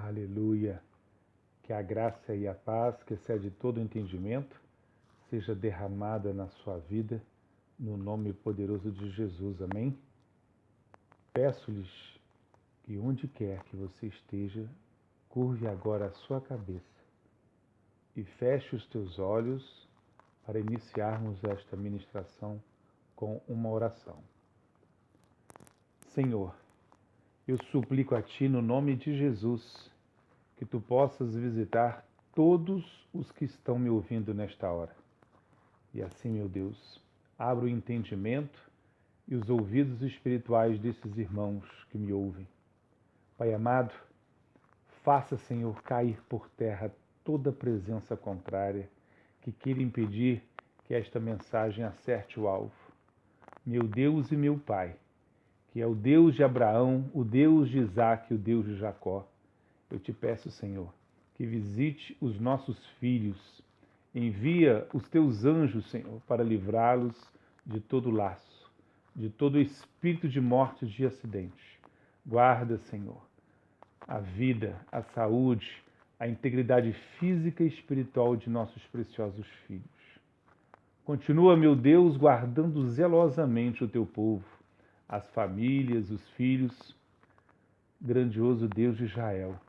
Aleluia. Que a graça e a paz, que excede todo entendimento, seja derramada na sua vida, no nome poderoso de Jesus. Amém? Peço-lhes que onde quer que você esteja, curve agora a sua cabeça e feche os teus olhos para iniciarmos esta ministração com uma oração. Senhor, eu suplico a Ti no nome de Jesus que Tu possas visitar todos os que estão me ouvindo nesta hora. E assim, meu Deus, abra o entendimento e os ouvidos espirituais desses irmãos que me ouvem. Pai amado, faça, Senhor, cair por terra toda presença contrária que queira impedir que esta mensagem acerte o alvo. Meu Deus e meu Pai, que é o Deus de Abraão, o Deus de Isaque, o Deus de Jacó, eu te peço, Senhor, que visite os nossos filhos. Envia os teus anjos, Senhor, para livrá-los de todo laço, de todo espírito de morte e de acidente. Guarda, Senhor, a vida, a saúde, a integridade física e espiritual de nossos preciosos filhos. Continua, meu Deus, guardando zelosamente o teu povo, as famílias, os filhos. Grandioso Deus de Israel,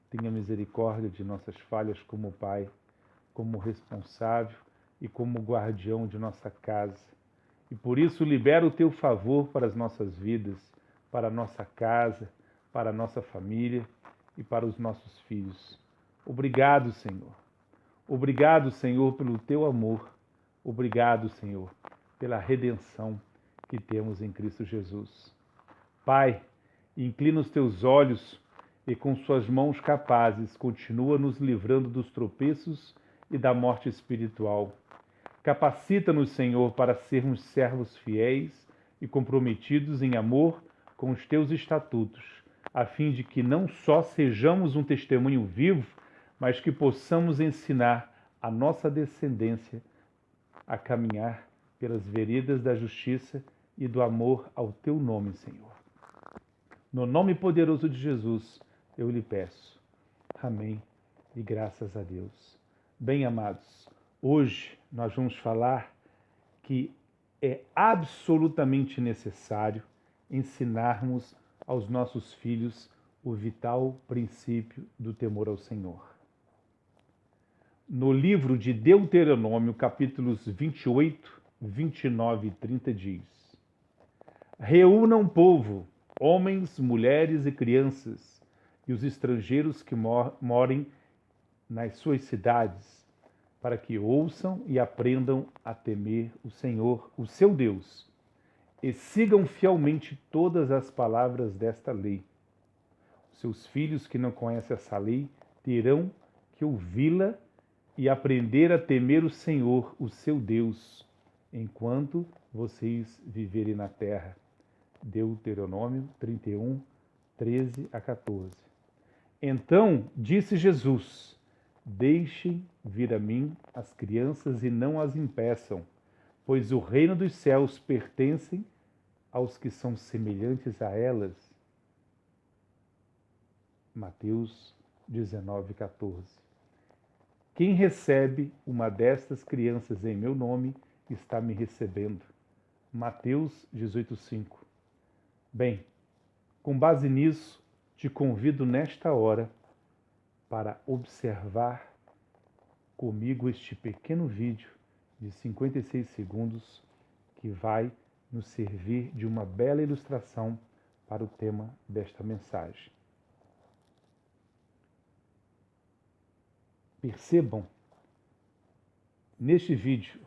tenha misericórdia de nossas falhas como Pai, como responsável e como guardião de nossa casa. E por isso libera o teu favor para as nossas vidas, para a nossa casa, para a nossa família e para os nossos filhos. Obrigado, Senhor. Obrigado, Senhor, pelo teu amor. Obrigado, Senhor, pela redenção que temos em Cristo Jesus. Pai, inclina os teus olhos e com suas mãos capazes continua nos livrando dos tropeços e da morte espiritual. Capacita-nos, Senhor, para sermos servos fiéis e comprometidos em amor com os teus estatutos, a fim de que não só sejamos um testemunho vivo, mas que possamos ensinar a nossa descendência a caminhar pelas veredas da justiça e do amor ao teu nome, Senhor. No nome poderoso de Jesus, eu lhe peço. Amém e graças a Deus. Bem, amados, hoje nós vamos falar que é absolutamente necessário ensinarmos aos nossos filhos o vital princípio do temor ao Senhor. No livro de Deuteronômio, capítulos 28, 29 e 30 diz: Reúnam o povo, homens, mulheres e crianças, e os estrangeiros que morem nas suas cidades, para que ouçam e aprendam a temer o Senhor, o seu Deus, e sigam fielmente todas as palavras desta lei. Seus filhos que não conhecem essa lei terão que ouvi-la e aprender a temer o Senhor, o seu Deus, enquanto vocês viverem na terra. Deuteronômio 31, 13 a 14. Então disse Jesus: Deixem vir a mim as crianças e não as impeçam, pois o reino dos céus pertence aos que são semelhantes a elas. Mateus 19, 14. Quem recebe uma destas crianças em meu nome está me recebendo. Mateus 18, 5. Bem, com base nisso, te convido nesta hora para observar comigo este pequeno vídeo de 56 segundos que vai nos servir de uma bela ilustração para o tema desta mensagem. Percebam neste vídeo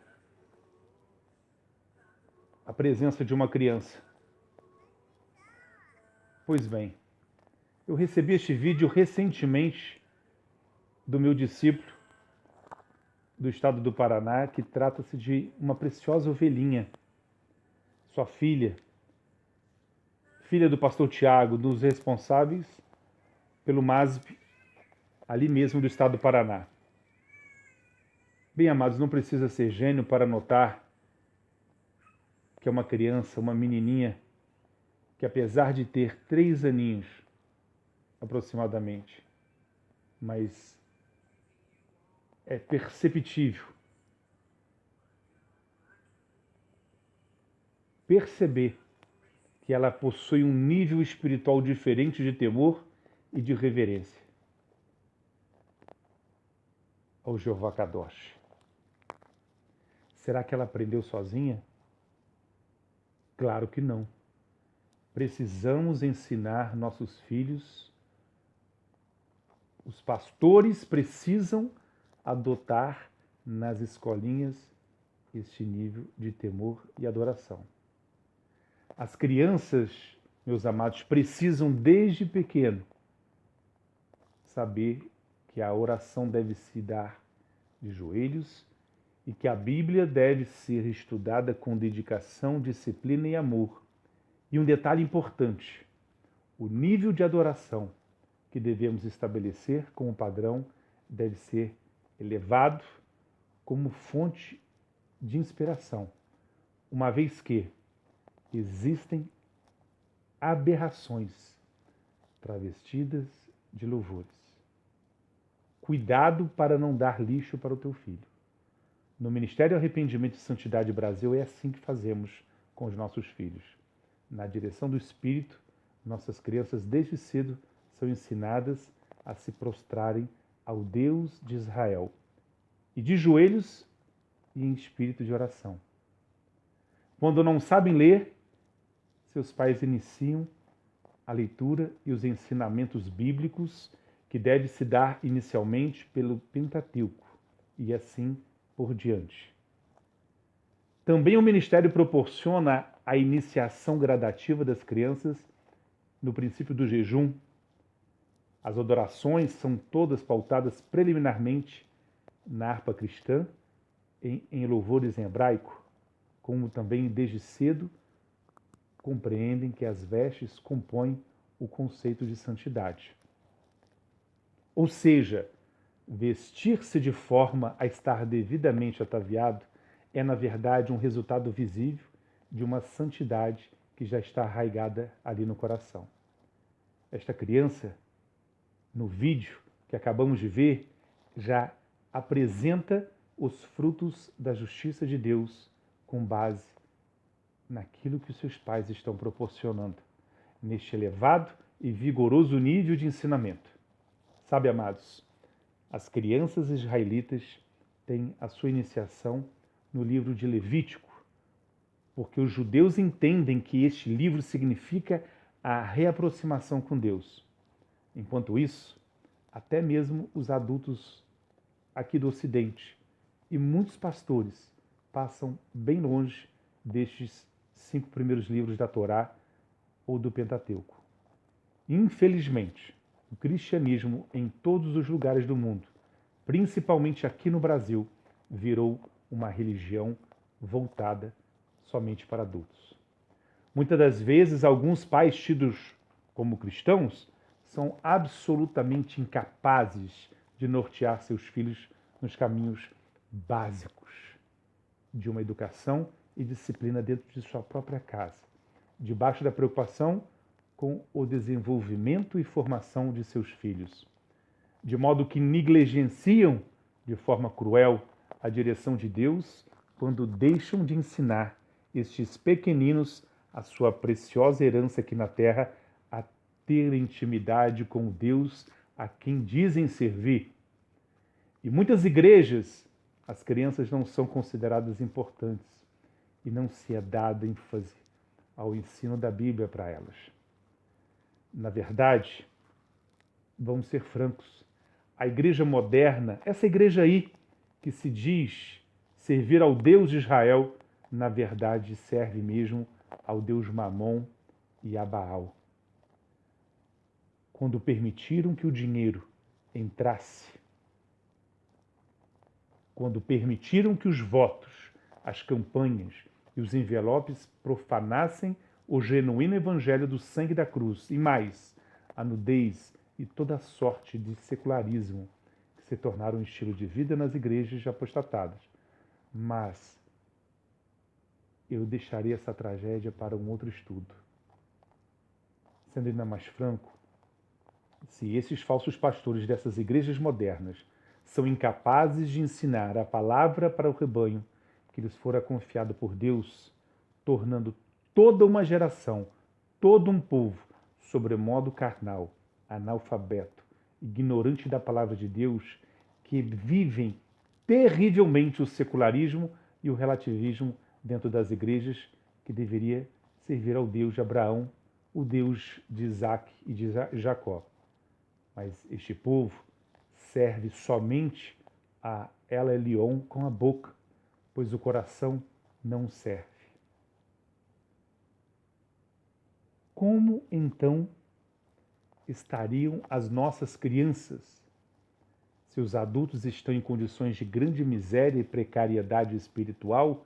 a presença de uma criança. Pois bem, eu recebi este vídeo recentemente do meu discípulo do estado do Paraná, que trata-se de uma preciosa ovelhinha, sua filha do pastor Tiago, dos responsáveis pelo MASP, ali mesmo do estado do Paraná. Bem, amados, não precisa ser gênio para notar que é uma criança, uma menininha, que apesar de ter 3 aninhos, aproximadamente, mas é perceptível perceber que ela possui um nível espiritual diferente de temor e de reverência ao Jeová Kadosh. Será que ela aprendeu sozinha? Claro que não. Precisamos ensinar nossos filhos. Os pastores precisam adotar nas escolinhas este nível de temor e adoração. As crianças, meus amados, precisam desde pequeno saber que a oração deve se dar de joelhos e que a Bíblia deve ser estudada com dedicação, disciplina e amor. E um detalhe importante: o nível de adoração que devemos estabelecer como padrão deve ser elevado como fonte de inspiração, uma vez que existem aberrações travestidas de louvores. Cuidado para não dar lixo para o teu filho. No Ministério Arrependimento e Santidade Brasil é assim que fazemos com os nossos filhos. Na direção do Espírito, nossas crianças desde cedo são ensinadas a se prostrarem ao Deus de Israel, e de joelhos e em espírito de oração. Quando não sabem ler, seus pais iniciam a leitura e os ensinamentos bíblicos que deve se dar inicialmente pelo Pentateuco, e assim por diante. Também o ministério proporciona a iniciação gradativa das crianças no princípio do jejum. As adorações são todas pautadas preliminarmente na harpa cristã, em louvores em hebraico, como também desde cedo compreendem que as vestes compõem o conceito de santidade. Ou seja, vestir-se de forma a estar devidamente ataviado é, na verdade, um resultado visível de uma santidade que já está arraigada ali no coração. Esta criança, no vídeo que acabamos de ver, já apresenta os frutos da justiça de Deus com base naquilo que os seus pais estão proporcionando, neste elevado e vigoroso nível de ensinamento. Sabe, amados, as crianças israelitas têm a sua iniciação no livro de Levítico, porque os judeus entendem que este livro significa a reaproximação com Deus. Enquanto isso, até mesmo os adultos aqui do Ocidente e muitos pastores passam bem longe destes 5 primeiros livros da Torá ou do Pentateuco. Infelizmente, o cristianismo em todos os lugares do mundo, principalmente aqui no Brasil, virou uma religião voltada somente para adultos. Muitas das vezes, alguns pais tidos como cristãos são absolutamente incapazes de nortear seus filhos nos caminhos básicos de uma educação e disciplina dentro de sua própria casa, debaixo da preocupação com o desenvolvimento e formação de seus filhos, de modo que negligenciam de forma cruel a direção de Deus quando deixam de ensinar estes pequeninos a sua preciosa herança aqui na terra, a ter intimidade com o Deus a quem dizem servir. Em muitas igrejas, as crianças não são consideradas importantes e não se é dada ênfase ao ensino da Bíblia para elas. Na verdade, vamos ser francos, a igreja moderna, essa igreja aí que se diz servir ao Deus de Israel, na verdade serve mesmo ao Deus Mamon e a Baal. Quando permitiram que o dinheiro entrasse, quando permitiram que os votos, as campanhas e os envelopes profanassem o genuíno evangelho do sangue da cruz, e mais, a nudez e toda sorte de secularismo que se tornaram um estilo de vida nas igrejas apostatadas. Mas eu deixaria essa tragédia para um outro estudo. Sendo ainda mais franco, Se esses falsos pastores dessas igrejas modernas são incapazes de ensinar a palavra para o rebanho que lhes fora confiado por Deus, tornando toda uma geração, todo um povo, sobremodo carnal, analfabeto, ignorante da palavra de Deus, que vivem terrivelmente o secularismo e o relativismo dentro das igrejas, que deveria servir ao Deus de Abraão, o Deus de Isaac e de Jacó. Mas este povo serve somente a El Elyon com a boca, pois o coração não serve. Como então estariam as nossas crianças se os adultos estão em condições de grande miséria e precariedade espiritual,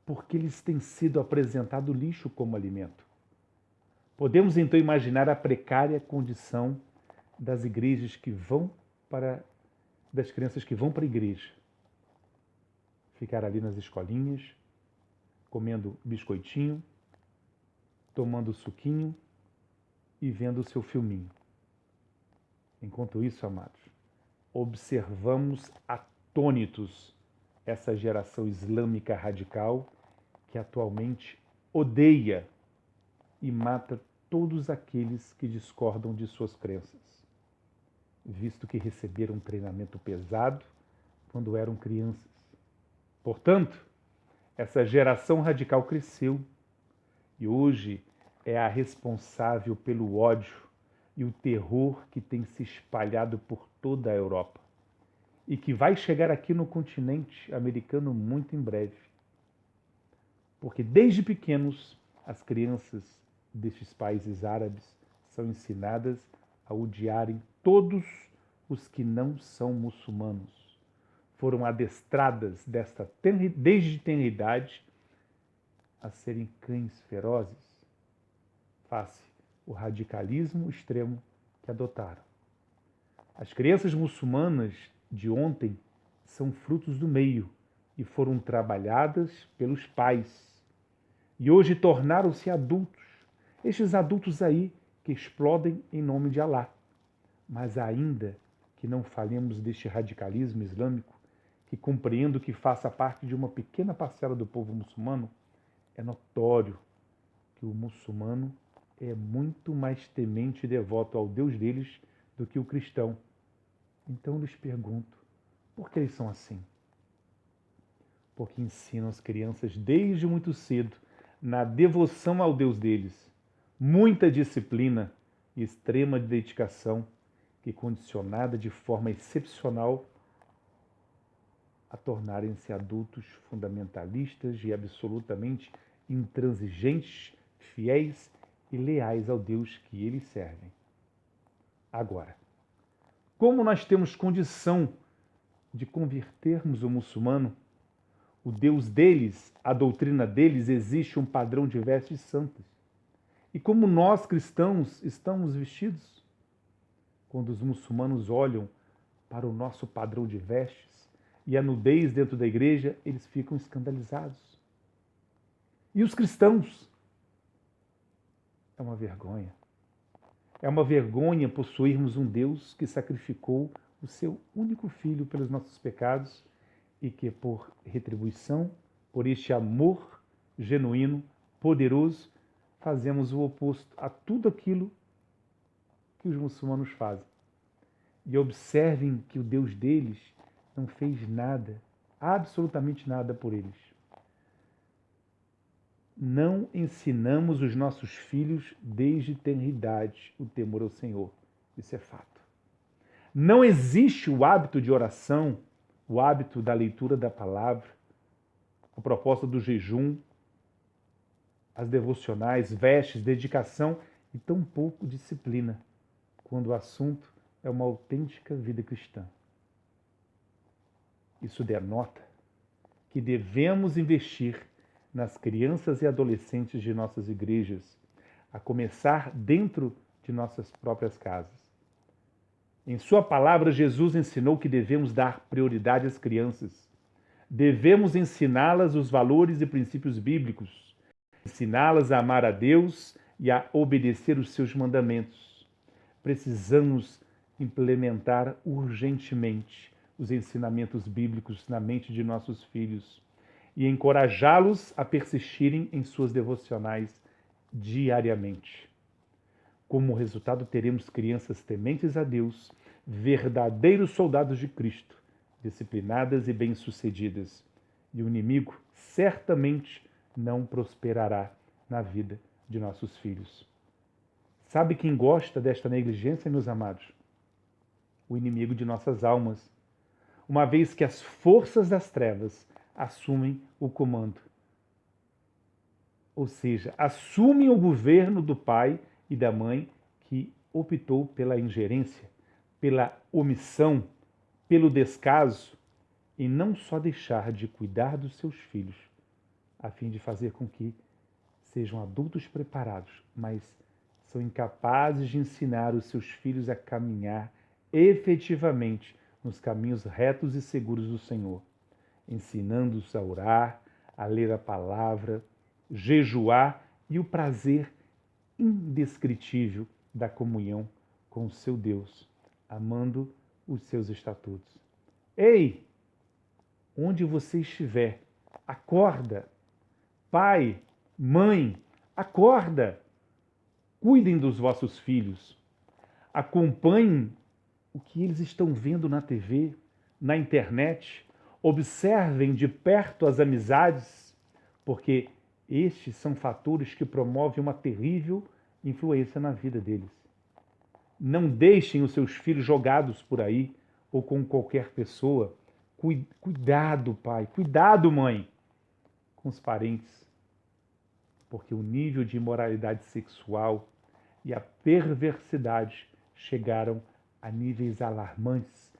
porque lhes tem sido apresentado lixo como alimento? Podemos então imaginar a precária condição das igrejas que vão das crianças que vão para a igreja. Ficar ali nas escolinhas, comendo biscoitinho, tomando suquinho e vendo o seu filminho. Enquanto isso, amados, observamos atônitos essa geração islâmica radical que atualmente odeia e mata todos aqueles que discordam de suas crenças, visto que receberam um treinamento pesado quando eram crianças. Portanto, essa geração radical cresceu e hoje é a responsável pelo ódio e o terror que tem se espalhado por toda a Europa e que vai chegar aqui no continente americano muito em breve. Porque desde pequenos as crianças destes países árabes são ensinadas a odiarem todos os que não são muçulmanos. Foram adestradas desde tenra idade a serem cães ferozes, face o radicalismo extremo que adotaram. As crianças muçulmanas de ontem são frutos do meio e foram trabalhadas pelos pais. E hoje tornaram-se adultos. Estes adultos aí que explodem em nome de Alá. Mas ainda que não falemos deste radicalismo islâmico, que compreendo que faça parte de uma pequena parcela do povo muçulmano, é notório que o muçulmano é muito mais temente e devoto ao Deus deles do que o cristão. Então eu lhes pergunto, por que eles são assim? Porque ensinam as crianças desde muito cedo na devoção ao Deus deles, muita disciplina e extrema dedicação, que condicionada de forma excepcional a tornarem-se adultos fundamentalistas e absolutamente intransigentes, fiéis e leais ao Deus que eles servem. Agora, como nós temos condição de convertermos o muçulmano, o Deus deles, a doutrina deles, existe um padrão de vestes santas. E como nós cristãos estamos vestidos? Quando os muçulmanos olham para o nosso padrão de vestes e a nudez dentro da igreja, eles ficam escandalizados. E os cristãos? É uma vergonha. É uma vergonha possuirmos um Deus que sacrificou o seu único filho pelos nossos pecados e que, por retribuição, por este amor genuíno, poderoso, fazemos o oposto a tudo aquilo que os muçulmanos fazem. E observem que o Deus deles não fez nada, absolutamente nada por eles. Não ensinamos os nossos filhos desde tenra idade o temor ao Senhor. Isso é fato. Não existe o hábito de oração, o hábito da leitura da palavra, a proposta do jejum, as devocionais, vestes, dedicação e tão pouco disciplina, quando o assunto é uma autêntica vida cristã. Isso denota que devemos investir nas crianças e adolescentes de nossas igrejas, a começar dentro de nossas próprias casas. Em sua palavra, Jesus ensinou que devemos dar prioridade às crianças. Devemos ensiná-las os valores e princípios bíblicos, ensiná-las a amar a Deus e a obedecer os seus mandamentos. precisamos implementar urgentemente os ensinamentos bíblicos na mente de nossos filhos e encorajá-los a persistirem em suas devocionais diariamente. Como resultado, teremos crianças tementes a Deus, verdadeiros soldados de Cristo, disciplinadas e bem-sucedidas. E o inimigo certamente não prosperará na vida de nossos filhos. Sabe quem gosta desta negligência, meus amados? O inimigo de nossas almas, uma vez que as forças das trevas assumem o comando. Ou seja, assumem o governo do pai e da mãe que optou pela ingerência, pela omissão, pelo descaso, e não só deixar de cuidar dos seus filhos, a fim de fazer com que sejam adultos preparados, mas são incapazes de ensinar os seus filhos a caminhar efetivamente nos caminhos retos e seguros do Senhor, ensinando-os a orar, a ler a palavra, jejuar e o prazer indescritível da comunhão com o seu Deus, amando os seus estatutos. Ei, onde você estiver, acorda. Pai, mãe, acorda. Cuidem dos vossos filhos. Acompanhem o que eles estão vendo na TV, na internet. Observem de perto as amizades, porque estes são fatores que promovem uma terrível influência na vida deles. Não deixem os seus filhos jogados por aí ou com qualquer pessoa. Cuidado, pai. Cuidado, mãe, com os parentes, porque o nível de imoralidade sexual e a perversidade chegaram a níveis alarmantes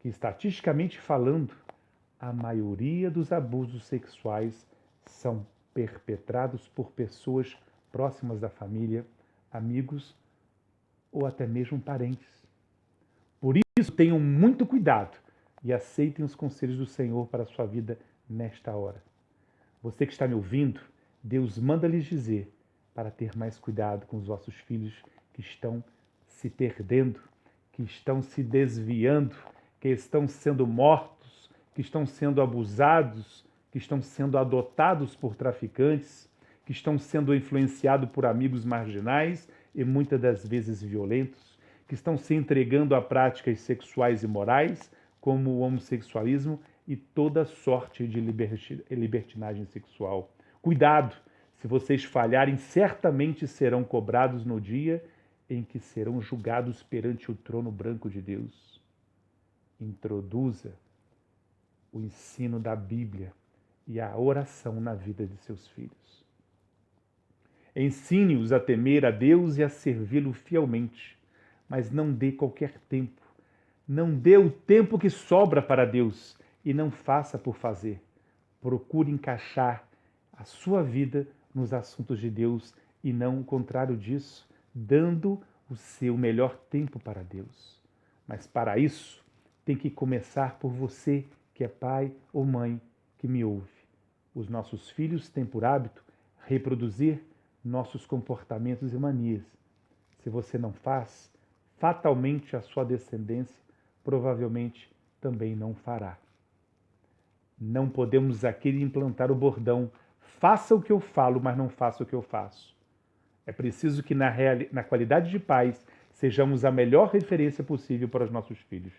que, estatisticamente falando, a maioria dos abusos sexuais são perpetrados por pessoas próximas da família, amigos ou até mesmo parentes. Por isso, tenham muito cuidado e aceitem os conselhos do Senhor para a sua vida nesta hora. Você que está me ouvindo, Deus manda lhes dizer para ter mais cuidado com os vossos filhos que estão se perdendo, que estão se desviando, que estão sendo mortos, que estão sendo abusados, que estão sendo adotados por traficantes, que estão sendo influenciados por amigos marginais e muitas das vezes violentos, que estão se entregando a práticas sexuais imorais, como o homossexualismo e toda sorte de libertinagem sexual. Cuidado! Se vocês falharem, certamente serão cobrados no dia em que serão julgados perante o trono branco de Deus. Introduza o ensino da Bíblia e a oração na vida de seus filhos. Ensine-os a temer a Deus e a servi-lo fielmente, mas não dê qualquer tempo. Não dê o tempo que sobra para Deus e não faça por fazer. Procure encaixar a sua vida nos assuntos de Deus e não o contrário disso, dando o seu melhor tempo para Deus. Mas para isso, tem que começar por você, que é pai ou mãe que me ouve. Os nossos filhos têm por hábito reproduzir nossos comportamentos e manias. Se você não faz, fatalmente a sua descendência provavelmente também não fará. Não podemos aqui implantar o bordão: faça o que eu falo, mas não faça o que eu faço. É preciso que na qualidade de pais sejamos a melhor referência possível para os nossos filhos.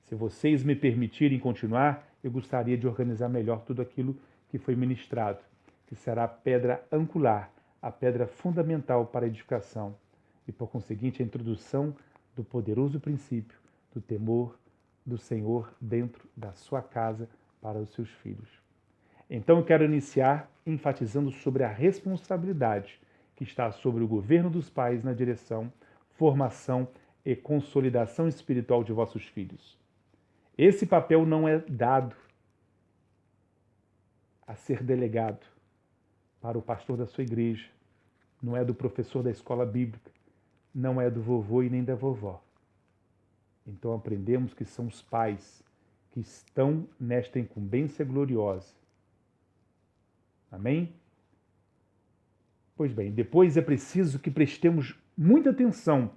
Se vocês me permitirem continuar, eu gostaria de organizar melhor tudo aquilo que foi ministrado, que será a pedra angular, a pedra fundamental para a edificação e, por conseguinte, a introdução do poderoso princípio do temor do Senhor dentro da sua casa para os seus filhos. Então eu quero iniciar enfatizando sobre a responsabilidade que está sobre o governo dos pais na direção, formação e consolidação espiritual de vossos filhos. Esse papel não é dado a ser delegado para o pastor da sua igreja, não é do professor da escola bíblica, não é do vovô e nem da vovó. Então aprendemos que são os pais que estão nesta incumbência gloriosa. Amém? Pois bem, depois é preciso que prestemos muita atenção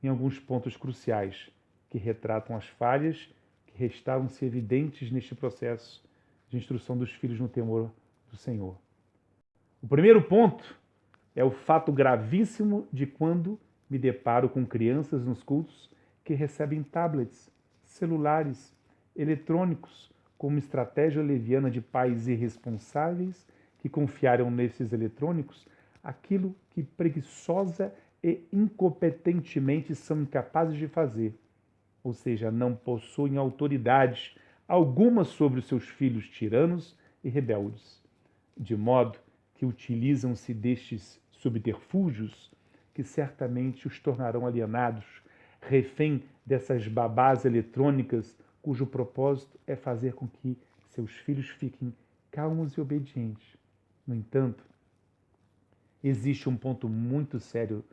em alguns pontos cruciais que retratam as falhas que restavam-se evidentes neste processo de instrução dos filhos no temor do Senhor. O primeiro ponto é o fato gravíssimo de quando me deparo com crianças nos cultos que recebem tablets, celulares, eletrônicos, como estratégia leviana de pais irresponsáveis que confiaram nesses eletrônicos aquilo que preguiçosa e incompetentemente são incapazes de fazer, ou seja, não possuem autoridade alguma sobre os seus filhos tiranos e rebeldes, de modo que utilizam-se destes subterfúgios que certamente os tornarão alienados, refém dessas babás eletrônicas cujo propósito é fazer com que seus filhos fiquem calmos e obedientes. No entanto, existe um ponto muito sério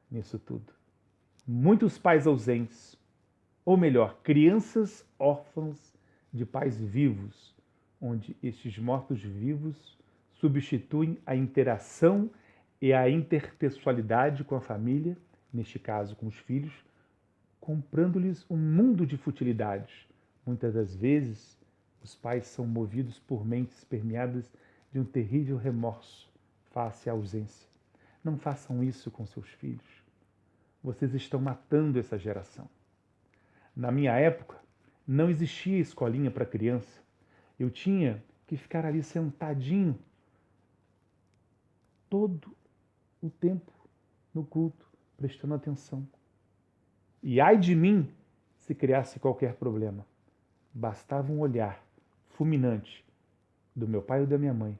nisso tudo. Muitos pais ausentes, ou melhor, crianças órfãs de pais vivos, onde estes mortos-vivos substituem a interação e a interpessoalidade com a família, neste caso com os filhos, comprando-lhes um mundo de futilidades. Muitas das vezes, os pais são movidos por mentes permeadas de um terrível remorso face à ausência. Não façam isso com seus filhos. Vocês estão matando essa geração. Na minha época, não existia escolinha para criança. Eu tinha que ficar ali sentadinho todo o tempo no culto, prestando atenção. E ai de mim se criasse qualquer problema. Bastava um olhar fulminante do meu pai ou da minha mãe,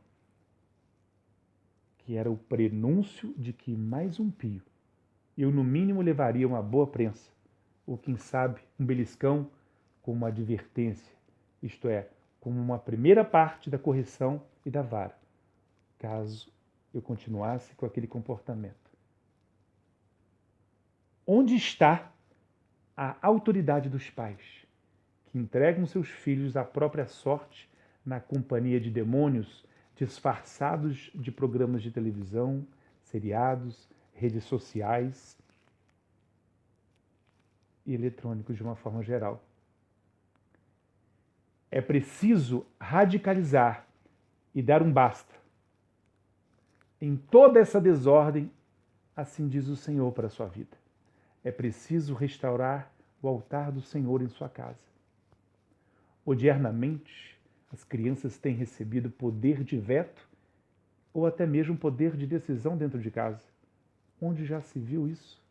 que era o prenúncio de que mais um pio eu no mínimo levaria uma boa prensa, ou quem sabe um beliscão com uma advertência, isto é, como uma primeira parte da correção e da vara, caso eu continuasse com aquele comportamento. Onde está a autoridade dos pais, que entregam seus filhos à própria sorte na companhia de demônios disfarçados de programas de televisão, seriados, redes sociais e eletrônicos de uma forma geral? É preciso radicalizar e dar um basta em toda essa desordem, assim diz o Senhor para a sua vida. É preciso restaurar o altar do Senhor em sua casa. Odiernamente, as crianças têm recebido poder de veto ou até mesmo poder de decisão dentro de casa. Onde já se viu isso?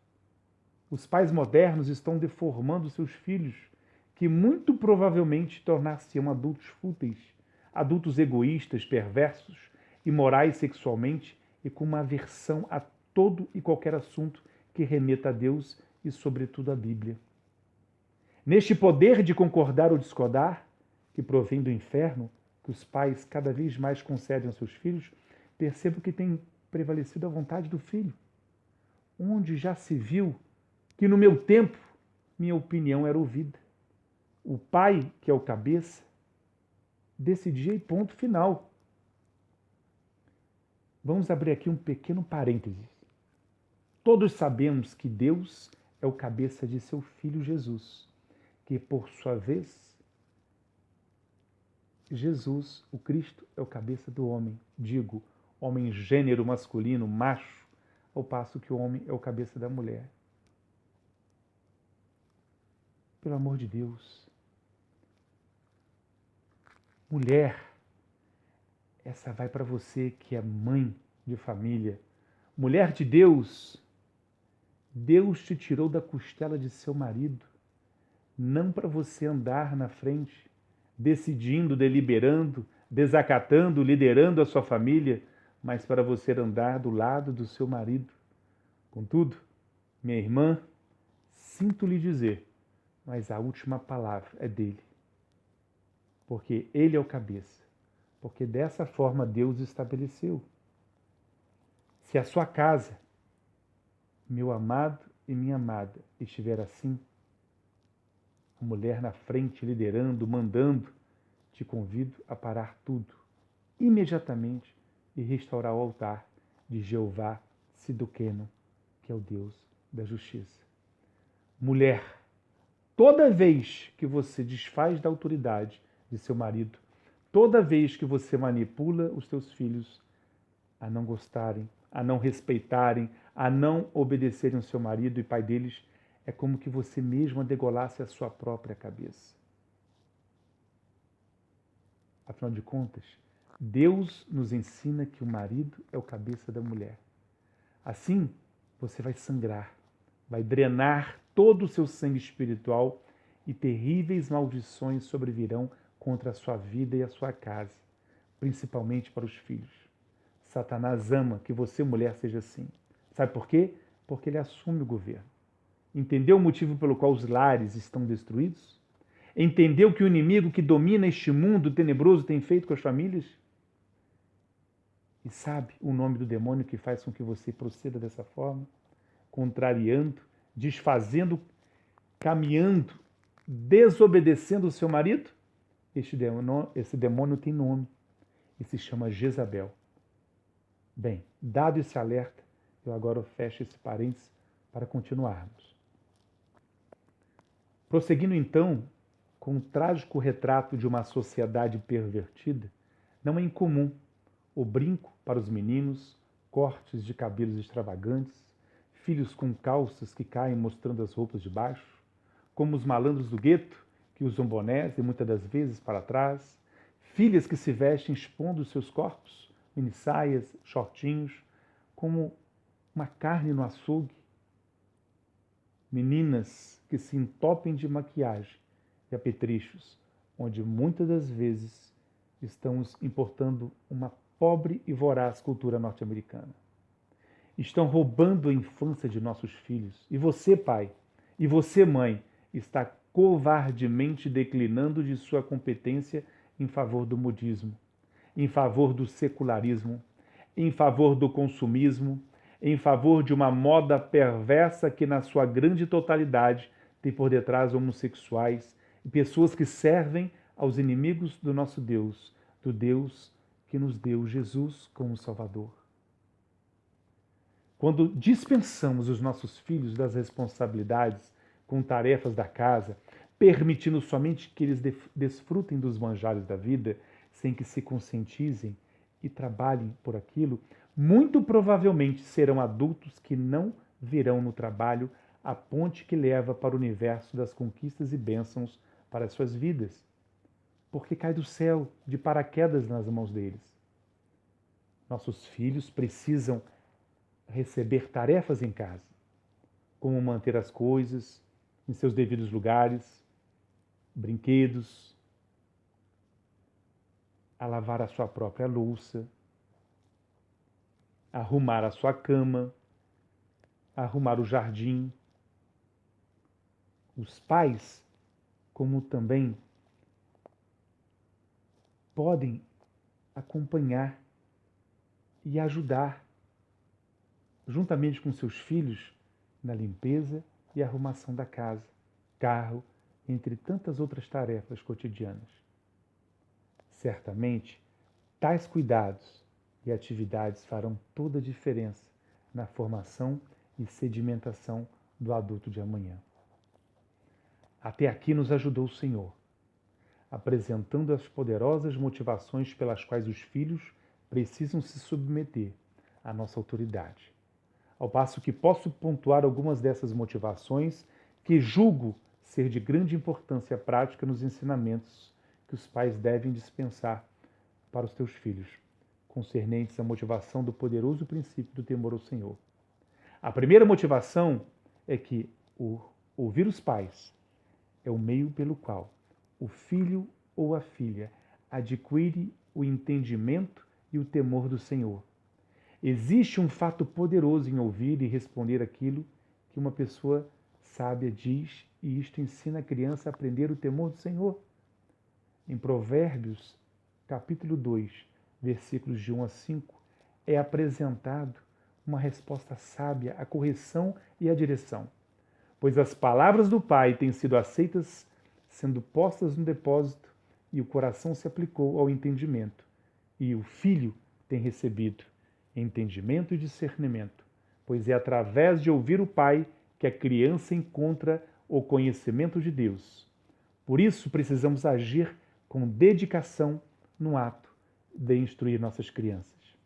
Os pais modernos estão deformando seus filhos, que muito provavelmente tornar-se-ão adultos fúteis, adultos egoístas, perversos, imorais sexualmente e com uma aversão a todo e qualquer assunto que remeta a Deus e, sobretudo, a Bíblia. Neste poder de concordar ou discordar, que provém do inferno, que os pais cada vez mais concedem aos seus filhos, percebo que tem prevalecido a vontade do filho. Onde já se viu que no meu tempo minha opinião era ouvida? O pai, que é o cabeça, decidia e ponto final. Vamos abrir aqui um pequeno parênteses. Todos sabemos que Deus é o cabeça de seu Filho Jesus, que por sua vez, Jesus, o Cristo, é o cabeça do homem. Digo, homem gênero masculino, macho, ao passo que o homem é o cabeça da mulher. Pelo amor de Deus. Mulher, essa vai para você que é mãe de família. Mulher de Deus, Deus te tirou da costela de seu marido, não para você andar na frente, decidindo, deliberando, desacatando, liderando a sua família, mas para você andar do lado do seu marido. Contudo, minha irmã, sinto lhe dizer, mas a última palavra é dele. Porque ele é o cabeça. Porque dessa forma Deus estabeleceu. Se a sua casa, meu amado e minha amada, estiver assim, a mulher na frente, liderando, mandando, te convido a parar tudo, imediatamente, e restaurar o altar de Jeová Sidoqueno, que é o Deus da justiça. Mulher, toda vez que você desfaz da autoridade de seu marido, toda vez que você manipula os teus filhos a não gostarem, a não respeitarem, a não obedecerem ao seu marido e pai deles, é como que você mesma degolasse a sua própria cabeça. Afinal de contas, Deus nos ensina que o marido é o cabeça da mulher. Assim, você vai sangrar, vai drenar todo o seu sangue espiritual e terríveis maldições sobrevirão contra a sua vida e a sua casa, principalmente para os filhos. Satanás ama que você, mulher, seja assim. Sabe por quê? Porque ele assume o governo. Entendeu o motivo pelo qual os lares estão destruídos? Entendeu que o inimigo que domina este mundo tenebroso tem feito com as famílias? E sabe o nome do demônio que faz com que você proceda dessa forma? Contrariando, desfazendo, caminhando, desobedecendo o seu marido? Esse demônio tem nome e se chama Jezabel. Bem, dado esse alerta, eu agora fecho esse parênteses para continuarmos. Prosseguindo então com o trágico retrato de uma sociedade pervertida, não é incomum o brinco para os meninos, cortes de cabelos extravagantes, filhos com calças que caem mostrando as roupas de baixo, como os malandros do gueto, que usam bonés e muitas das vezes para trás, filhas que se vestem expondo seus corpos, minissaias, shortinhos, como uma carne no açougue, meninas que se entopem de maquiagem e apetrechos, onde muitas das vezes estamos importando uma pobre e voraz cultura norte-americana. Estão roubando a infância de nossos filhos. E você, pai, e você, mãe, está covardemente declinando de sua competência em favor do modismo, em favor do secularismo, em favor do consumismo, em favor de uma moda perversa que, na sua grande totalidade, tem por detrás homossexuais e pessoas que servem aos inimigos do nosso Deus, do Deus que nos deu Jesus como Salvador. Quando dispensamos os nossos filhos das responsabilidades com tarefas da casa, permitindo somente que eles desfrutem dos manjares da vida, sem que se conscientizem e trabalhem por aquilo, muito provavelmente serão adultos que não verão no trabalho a ponte que leva para o universo das conquistas e bênçãos para as suas vidas, porque cai do céu de paraquedas nas mãos deles. Nossos filhos precisam receber tarefas em casa, como manter as coisas em seus devidos lugares, brinquedos, a lavar a sua própria louça, arrumar a sua cama, arrumar o jardim. Os pais, como também, podem acompanhar e ajudar, juntamente com seus filhos, na limpeza e arrumação da casa, carro, entre tantas outras tarefas cotidianas. Certamente, tais cuidados e atividades farão toda a diferença na formação e sedimentação do adulto de amanhã. Até aqui nos ajudou o Senhor, apresentando as poderosas motivações pelas quais os filhos precisam se submeter à nossa autoridade. Ao passo que posso pontuar algumas dessas motivações que julgo ser de grande importância prática nos ensinamentos que os pais devem dispensar para os teus filhos, concernentes à motivação do poderoso princípio do temor ao Senhor. A primeira motivação é que ouvir os pais é o meio pelo qual o filho ou a filha adquire o entendimento e o temor do Senhor. Existe um fato poderoso em ouvir e responder aquilo que uma pessoa sábia diz, e isto ensina a criança a aprender o temor do Senhor. Em Provérbios, capítulo 2, versículos de 1 a 5, é apresentado uma resposta sábia à correção e à direção. Pois as palavras do Pai têm sido aceitas, sendo postas no depósito, e o coração se aplicou ao entendimento, e o Filho tem recebido entendimento e discernimento, pois é através de ouvir o Pai que a criança encontra o conhecimento de Deus. Por isso, precisamos agir com dedicação no ato de instruir nossas crianças.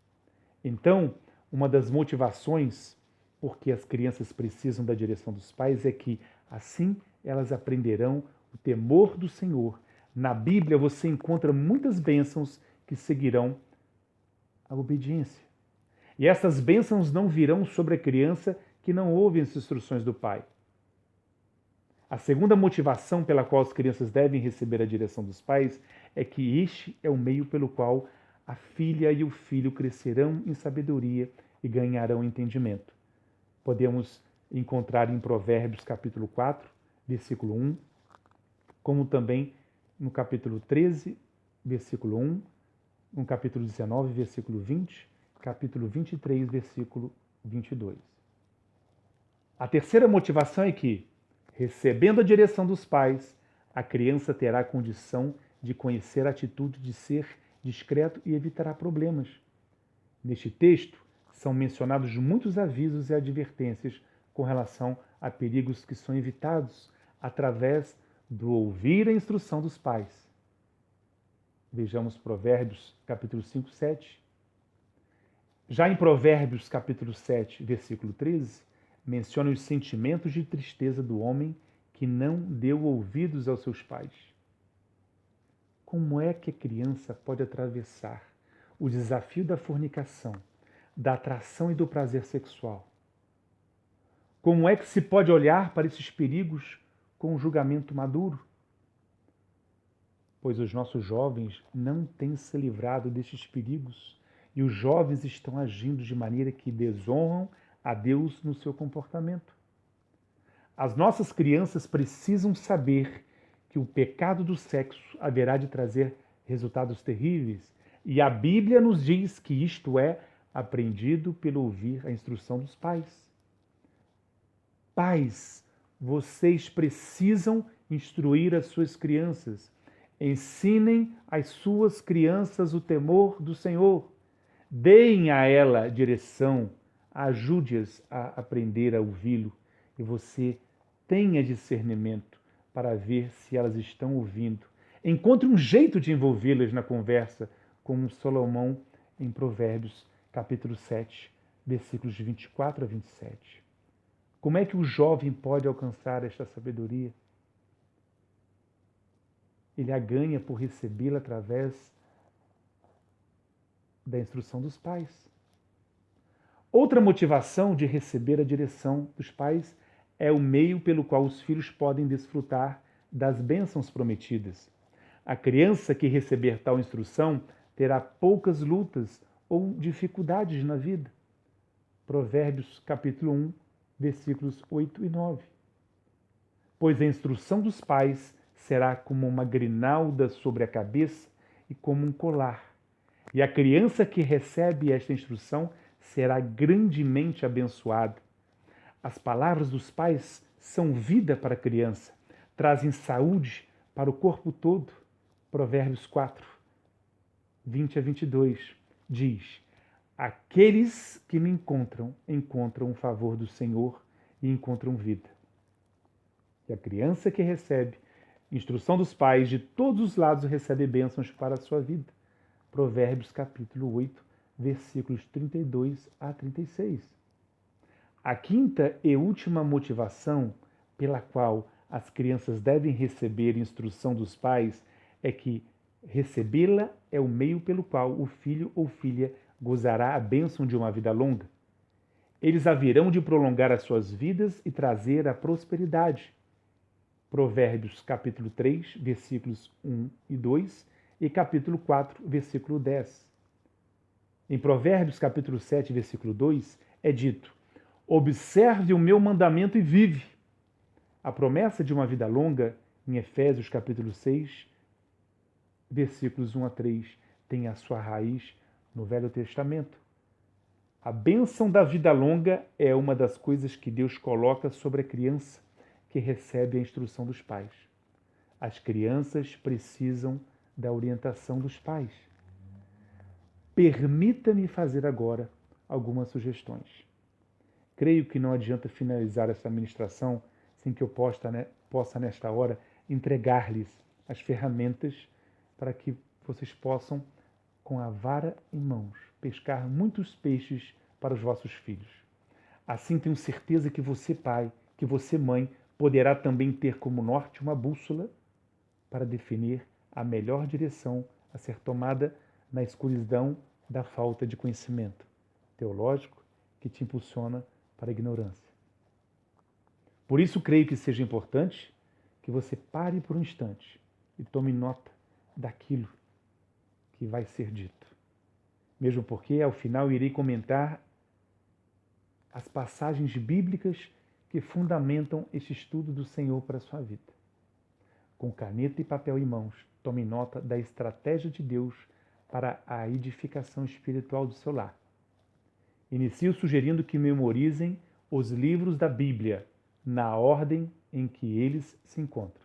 Então, uma das motivações porque as crianças precisam da direção dos pais é que, assim, elas aprenderão o temor do Senhor. Na Bíblia, você encontra muitas bênçãos que seguirão a obediência. E essas bênçãos não virão sobre a criança que não ouve as instruções do pai. A segunda motivação pela qual as crianças devem receber a direção dos pais é que este é o meio pelo qual a filha e o filho crescerão em sabedoria e ganharão entendimento. Podemos encontrar em Provérbios capítulo 4, versículo 1, como também no capítulo 13, versículo 1, no capítulo 19, versículo 20, capítulo 23, versículo 22. A terceira motivação é que, recebendo a direção dos pais, a criança terá a condição de conhecer a atitude de ser discreto e evitará problemas. Neste texto, são mencionados muitos avisos e advertências com relação a perigos que são evitados através do ouvir a instrução dos pais. Vejamos Provérbios capítulo 5, 7. Já em Provérbios capítulo 7, versículo 13, menciona os sentimentos de tristeza do homem que não deu ouvidos aos seus pais. Como é que a criança pode atravessar o desafio da fornicação, da atração e do prazer sexual? Como é que se pode olhar para esses perigos com um julgamento maduro? Pois os nossos jovens não têm se livrado destes perigos e os jovens estão agindo de maneira que desonram a Deus no seu comportamento. As nossas crianças precisam saber que o pecado do sexo haverá de trazer resultados terríveis e a Bíblia nos diz que isto é aprendido pelo ouvir a instrução dos pais. Pais, vocês precisam instruir as suas crianças. Ensinem às suas crianças o temor do Senhor. Deem a ela direção, ajude-as a aprender a ouvi-lo e você tenha discernimento para ver se elas estão ouvindo. Encontre um jeito de envolvê-las na conversa, como Salomão em Provérbios, capítulo 7, versículos de 24 a 27. Como é que o jovem pode alcançar esta sabedoria? Ele a ganha por recebê-la através da instrução dos pais. Outra motivação de receber a direção dos pais é o meio pelo qual os filhos podem desfrutar das bênçãos prometidas. A criança que receber tal instrução terá poucas lutas ou dificuldades na vida. Provérbios capítulo 1, versículos 8 e 9. Pois a instrução dos pais será como uma grinalda sobre a cabeça e como um colar. E a criança que recebe esta instrução será grandemente abençoada. As palavras dos pais são vida para a criança, trazem saúde para o corpo todo. Provérbios 4, 20 a 22 diz: aqueles que me encontram o favor do Senhor e encontram vida. E a criança que recebe instrução dos pais de todos os lados recebe bênçãos para a sua vida. Provérbios capítulo 8, versículos 32 a 36. A quinta e última motivação pela qual as crianças devem receber instrução dos pais é que recebê-la é o meio pelo qual o filho ou filha gozará a bênção de uma vida longa. Eles haverão de prolongar as suas vidas e trazer a prosperidade. Provérbios capítulo 3, versículos 1 e 2 e capítulo 4, versículo 10. Em Provérbios capítulo 7, versículo 2, é dito: observe o meu mandamento e vive. A promessa de uma vida longa, em Efésios capítulo 6, versículos 1 a 3, tem a sua raiz no Velho Testamento. A bênção da vida longa é uma das coisas que Deus coloca sobre a criança que recebe a instrução dos pais. As crianças precisam da orientação dos pais. Permita-me fazer agora algumas sugestões. Creio que não adianta finalizar essa ministração sem que eu possa nesta hora, entregar-lhes as ferramentas para que vocês possam, com a vara em mãos, pescar muitos peixes para os vossos filhos. Assim tenho certeza que você, pai, que você, mãe, poderá também ter como norte uma bússola para definir a melhor direção a ser tomada na escuridão da falta de conhecimento teológico que te impulsiona para a ignorância. Por isso, creio que seja importante que você pare por um instante e tome nota daquilo que vai ser dito. Mesmo porque, ao final, irei comentar as passagens bíblicas que fundamentam este estudo do Senhor para a sua vida. Com caneta e papel em mãos, tome nota da estratégia de Deus para a edificação espiritual do seu lar. Inicio sugerindo que memorizem os livros da Bíblia na ordem em que eles se encontram.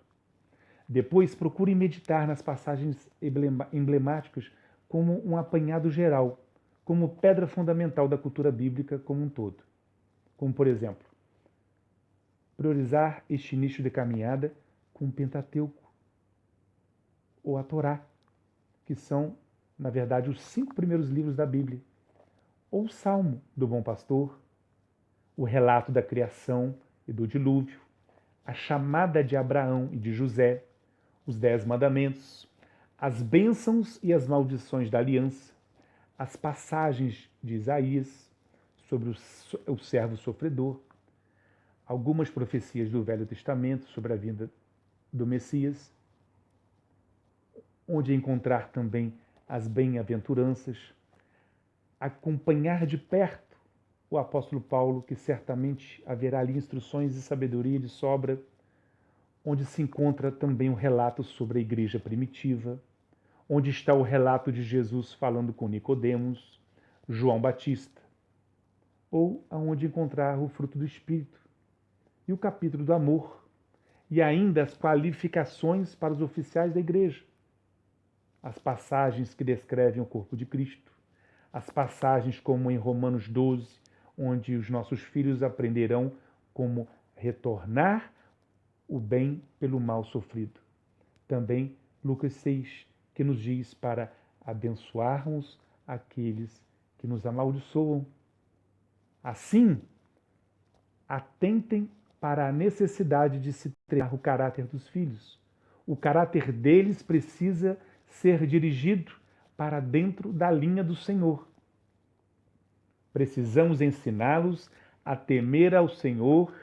Depois, procurem meditar nas passagens emblemáticas como um apanhado geral, como pedra fundamental da cultura bíblica como um todo. Como, por exemplo, priorizar este início de caminhada com o Pentateuco ou a Torá, que são, na verdade, os 5 primeiros livros da Bíblia, ou o Salmo do Bom Pastor, o relato da criação e do dilúvio, a chamada de Abraão e de José, os 10 mandamentos, as bênçãos e as maldições da aliança, as passagens de Isaías sobre o servo sofredor, algumas profecias do Velho Testamento sobre a vinda do Messias, onde encontrar também as bem-aventuranças, acompanhar de perto o apóstolo Paulo, que certamente haverá ali instruções e sabedoria de sobra, onde se encontra também o relato sobre a igreja primitiva, onde está o relato de Jesus falando com Nicodemos, João Batista, ou aonde encontrar o fruto do Espírito, e o capítulo do amor, e ainda as qualificações para os oficiais da igreja, as passagens que descrevem o corpo de Cristo, as passagens como em Romanos 12, onde os nossos filhos aprenderão como retornar o bem pelo mal sofrido. Também Lucas 6, que nos diz para abençoarmos aqueles que nos amaldiçoam. Assim, atentem para a necessidade de se treinar o caráter dos filhos. O caráter deles precisa ser dirigido para dentro da linha do Senhor. Precisamos ensiná-los a temer ao Senhor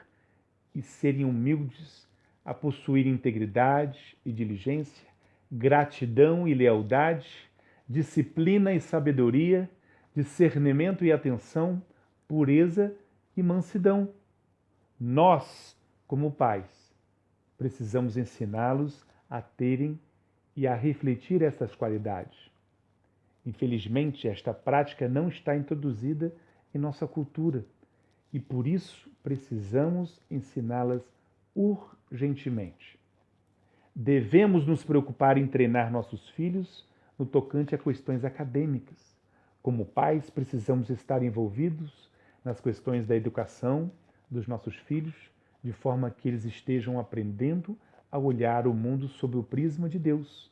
e serem humildes, a possuir integridade e diligência, gratidão e lealdade, disciplina e sabedoria, discernimento e atenção, pureza e mansidão. Nós, como pais, precisamos ensiná-los a terem e a refletir essas qualidades. Infelizmente, esta prática não está introduzida em nossa cultura e, por isso, precisamos ensiná-las urgentemente. Devemos nos preocupar em treinar nossos filhos no tocante a questões acadêmicas. Como pais, precisamos estar envolvidos nas questões da educação dos nossos filhos, de forma que eles estejam aprendendo a olhar o mundo sob o prisma de Deus.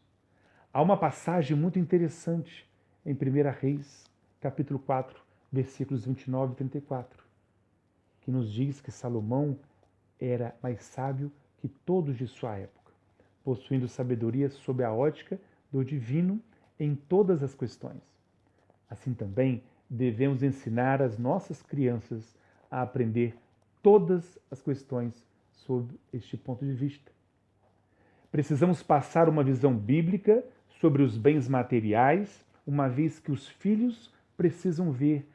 Há uma passagem muito interessante em 1 Reis, capítulo 4, versículos 29 e 34, que nos diz que Salomão era mais sábio que todos de sua época, possuindo sabedoria sob a ótica do divino em todas as questões. Assim também devemos ensinar as nossas crianças a aprender todas as questões sob este ponto de vista. Precisamos passar uma visão bíblica sobre os bens materiais, uma vez que os filhos precisam ver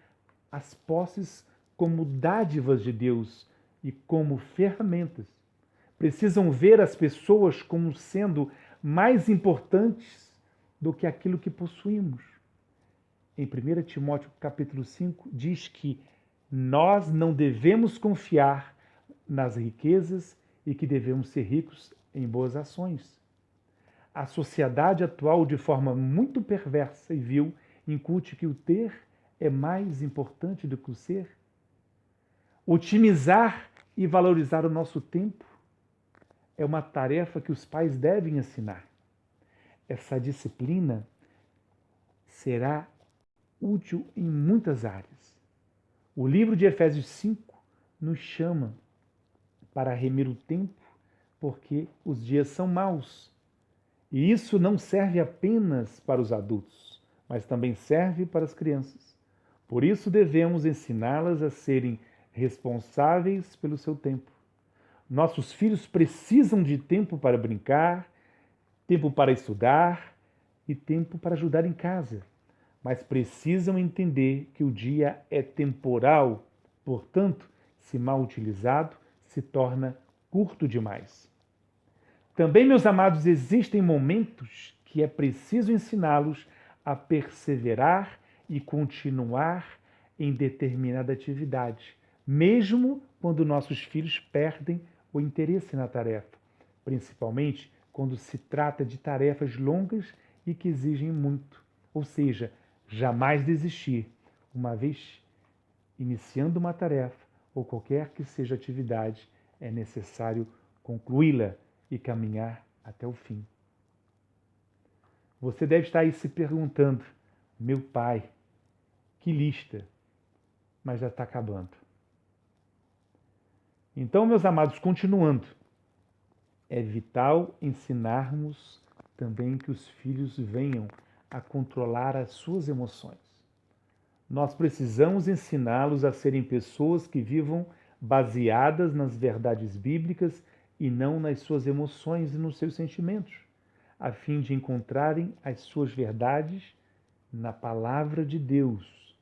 as posses como dádivas de Deus e como ferramentas. Precisam ver as pessoas como sendo mais importantes do que aquilo que possuímos. Em 1 Timóteo capítulo 5 diz que nós não devemos confiar nas riquezas e que devemos ser ricos em boas ações. A sociedade atual, de forma muito perversa e vil, incute que o ter é mais importante do que o ser. Otimizar e valorizar o nosso tempo é uma tarefa que os pais devem ensinar. Essa disciplina será útil em muitas áreas. O livro de Efésios 5 nos chama para remir o tempo, porque os dias são maus. E isso não serve apenas para os adultos, mas também serve para as crianças. Por isso devemos ensiná-las a serem responsáveis pelo seu tempo. Nossos filhos precisam de tempo para brincar, tempo para estudar e tempo para ajudar em casa, mas precisam entender que o dia é temporal, portanto, se mal utilizado, se torna curto demais. Também, meus amados, existem momentos que é preciso ensiná-los a perseverar e continuar em determinada atividade, mesmo quando nossos filhos perdem o interesse na tarefa, principalmente quando se trata de tarefas longas e que exigem muito. Ou seja, jamais desistir, uma vez iniciando uma tarefa ou qualquer que seja a atividade, é necessário concluí-la e caminhar até o fim. Você deve estar aí se perguntando, meu pai, que lista, mas já está acabando. Então, meus amados, continuando, é vital ensinarmos também que os filhos venham a controlar as suas emoções. Nós precisamos ensiná-los a serem pessoas que vivam baseadas nas verdades bíblicas e não nas suas emoções e nos seus sentimentos, a fim de encontrarem as suas verdades na palavra de Deus.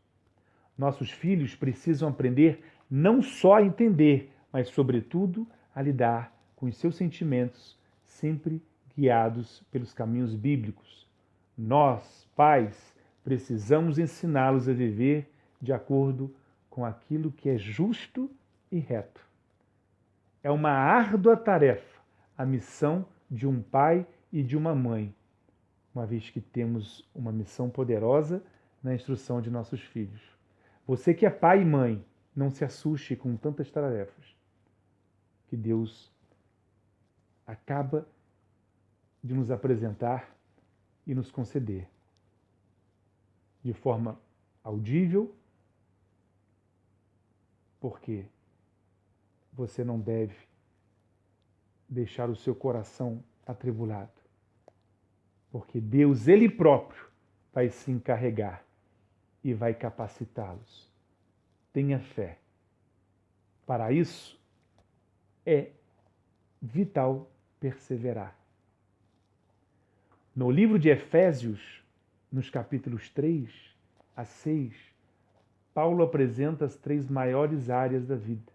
Nossos filhos precisam aprender não só a entender, mas, sobretudo, a lidar com os seus sentimentos, sempre guiados pelos caminhos bíblicos. Nós, pais, precisamos ensiná-los a viver de acordo com aquilo que é justo e reto. É uma árdua tarefa, a missão de um pai e de uma mãe, uma vez que temos uma missão poderosa na instrução de nossos filhos. Você que é pai e mãe, não se assuste com tantas tarefas que Deus acaba de nos apresentar e nos conceder, de forma audível, porque você não deve deixar o seu coração atribulado, porque Deus, Ele próprio, vai se encarregar e vai capacitá-los. Tenha fé. Para isso, é vital perseverar. No livro de Efésios, nos capítulos 3 a 6, Paulo apresenta as 3 maiores áreas da vida.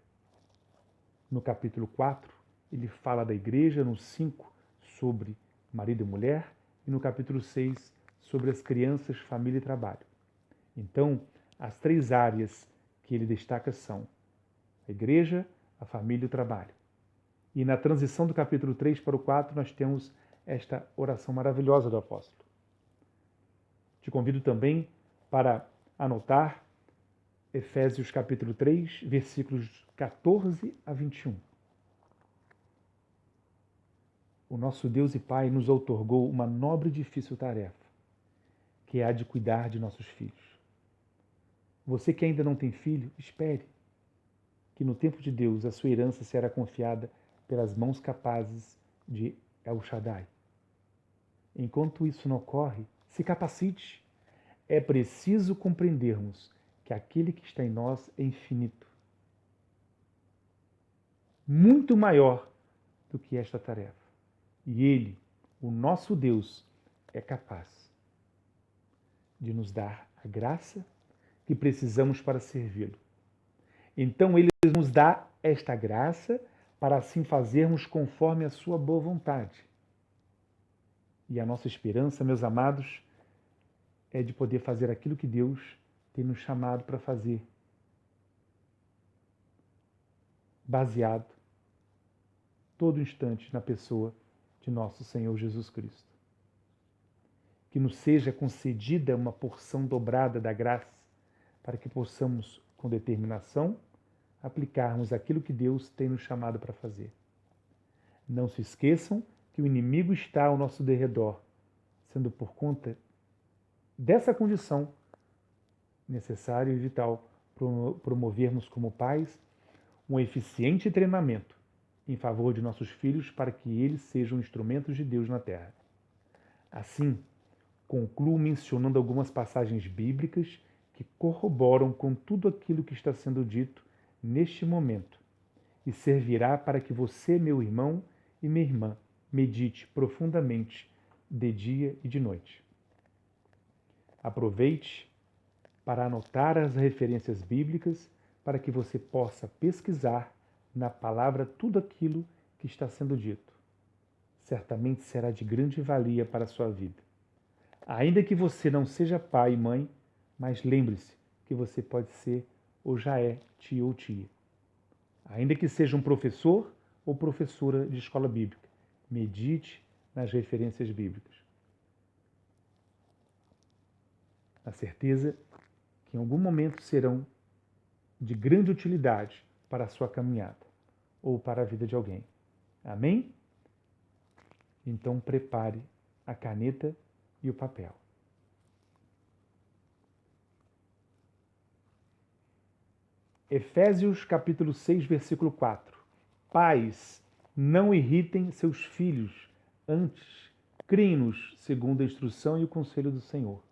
No capítulo 4, ele fala da igreja, no 5, sobre marido e mulher, e no capítulo 6, sobre as crianças, família e trabalho. Então, as 3 áreas que ele destaca são a igreja, a família e o trabalho. E na transição do capítulo 3 para o 4, nós temos esta oração maravilhosa do apóstolo. Te convido também para anotar Efésios capítulo 3, versículos 14 a 21. O nosso Deus e Pai nos outorgou uma nobre e difícil tarefa, que é a de cuidar de nossos filhos. Você que ainda não tem filho, espere, que no tempo de Deus a sua herança será confiada pelas mãos capazes de El Shaddai. Enquanto isso não ocorre, se capacite. É preciso compreendermos que aquele que está em nós é infinito, muito maior do que esta tarefa. E Ele, o nosso Deus, é capaz de nos dar a graça que precisamos para servi-lo. Então Ele nos dá esta graça para assim fazermos conforme a sua boa vontade. E a nossa esperança, meus amados, é de poder fazer aquilo que Deus tem nos chamado para fazer, baseado todo instante na pessoa de nosso Senhor Jesus Cristo. Que nos seja concedida uma porção dobrada da graça, para que possamos, com determinação, aplicarmos aquilo que Deus tem nos chamado para fazer. Não se esqueçam que o inimigo está ao nosso derredor, sendo por conta dessa condição necessário e vital promovermos como pais um eficiente treinamento em favor de nossos filhos para que eles sejam instrumentos de Deus na terra. Assim, concluo mencionando algumas passagens bíblicas que corroboram com tudo aquilo que está sendo dito neste momento e servirá para que você, meu irmão e minha irmã, medite profundamente de dia e de noite. Aproveite para anotar as referências bíblicas para que você possa pesquisar na palavra tudo aquilo que está sendo dito. Certamente será de grande valia para a sua vida. Ainda que você não seja pai e mãe, mas lembre-se que você pode ser ou já é tio ou tia. Ainda que seja um professor ou professora de escola bíblica, medite nas referências bíblicas. Na certeza que em algum momento serão de grande utilidade para a sua caminhada ou para a vida de alguém. Amém? Então prepare a caneta e o papel. Efésios capítulo 6, versículo 4. Pais, não irritem seus filhos, antes criem-nos segundo a instrução e o conselho do Senhor.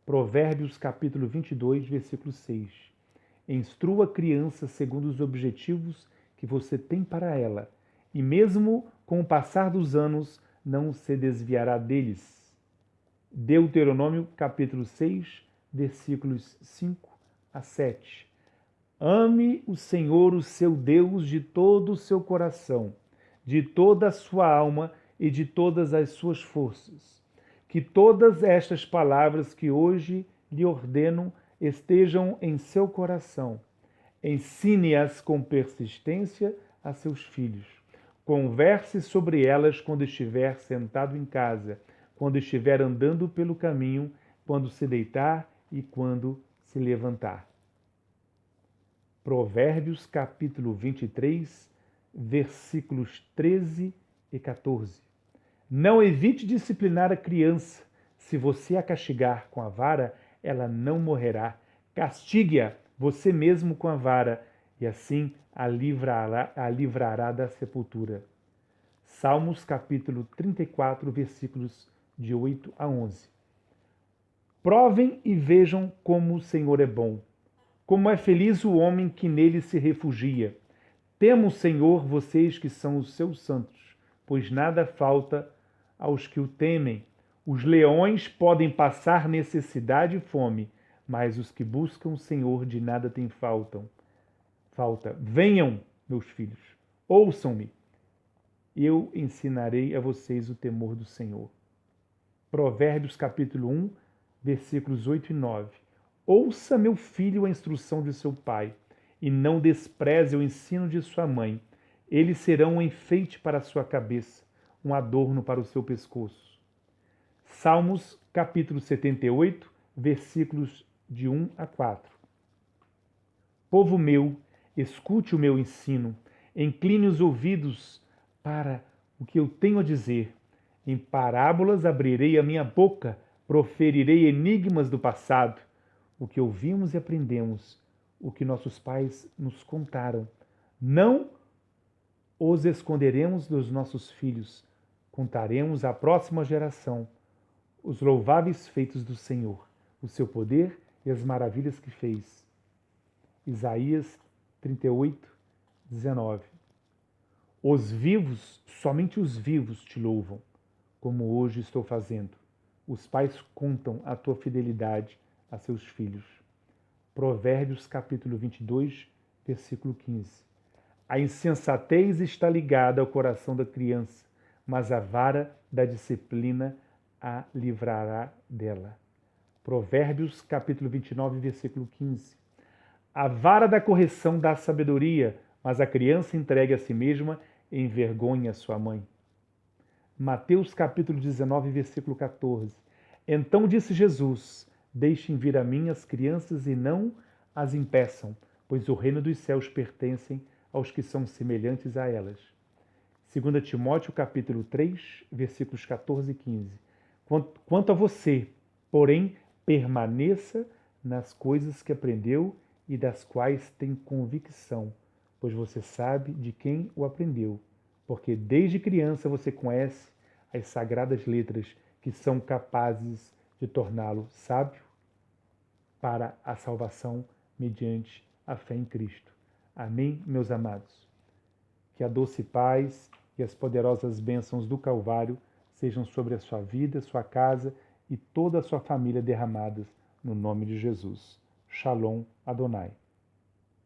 Provérbios capítulo 22, versículo 6. Instrua a criança segundo os objetivos que você tem para ela, e mesmo com o passar dos anos não se desviará deles. Deuteronômio capítulo 6, versículos 5 a 7. Ame o Senhor, o seu Deus, de todo o seu coração, de toda a sua alma e de todas as suas forças. Que todas estas palavras que hoje lhe ordeno estejam em seu coração. Ensine-as com persistência a seus filhos. Converse sobre elas quando estiver sentado em casa, quando estiver andando pelo caminho, quando se deitar e quando se levantar. Provérbios capítulo 23, versículos 13 e 14. Não evite disciplinar a criança. Se você a castigar com a vara, ela não morrerá. Castigue-a você mesmo com a vara, e assim a livrará da sepultura. Salmos capítulo 34, versículos de 8 a 11. Provem e vejam como o Senhor é bom. Como é feliz o homem que nele se refugia. Temam o Senhor, vocês que são os seus santos, pois nada falta aos que o temem. Os leões podem passar necessidade e fome, mas os que buscam o Senhor de nada têm falta. Venham, meus filhos, ouçam-me. Eu ensinarei a vocês o temor do Senhor. Provérbios capítulo 1, versículos 8 e 9. Ouça, meu filho, a instrução de seu pai, e não despreze o ensino de sua mãe. Eles serão um enfeite para a sua cabeça, um adorno para o seu pescoço. Salmos capítulo 78, versículos de 1 a 4. Povo meu, escute o meu ensino, incline os ouvidos para o que eu tenho a dizer. Em parábolas abrirei a minha boca, proferirei enigmas do passado, o que ouvimos e aprendemos, o que nossos pais nos contaram. Não os esconderemos dos nossos filhos, contaremos à próxima geração os louváveis feitos do Senhor, o seu poder e as maravilhas que fez. Isaías 38, 19. Os vivos, somente os vivos te louvam, como hoje estou fazendo. Os pais contam a tua fidelidade a seus filhos. Provérbios capítulo 22, versículo 15. A insensatez está ligada ao coração da criança, mas a vara da disciplina a livrará dela. Provérbios capítulo 29, versículo 15. A vara da correção dá sabedoria, mas a criança entregue a si mesma envergonha sua mãe. Mateus capítulo 19, versículo 14. Então disse Jesus: Deixem vir a mim as crianças e não as impeçam, pois o reino dos céus pertencem aos que são semelhantes a elas. 2 Timóteo capítulo 3, versículos 14 e 15. Quanto a você, porém, permaneça nas coisas que aprendeu e das quais tem convicção, pois você sabe de quem o aprendeu, porque desde criança você conhece as sagradas letras que são capazes de torná-lo sábio para a salvação mediante a fé em Cristo. Amém, meus amados? Que a doce paz e as poderosas bênçãos do Calvário sejam sobre a sua vida, sua casa e toda a sua família derramadas no nome de Jesus. Shalom Adonai.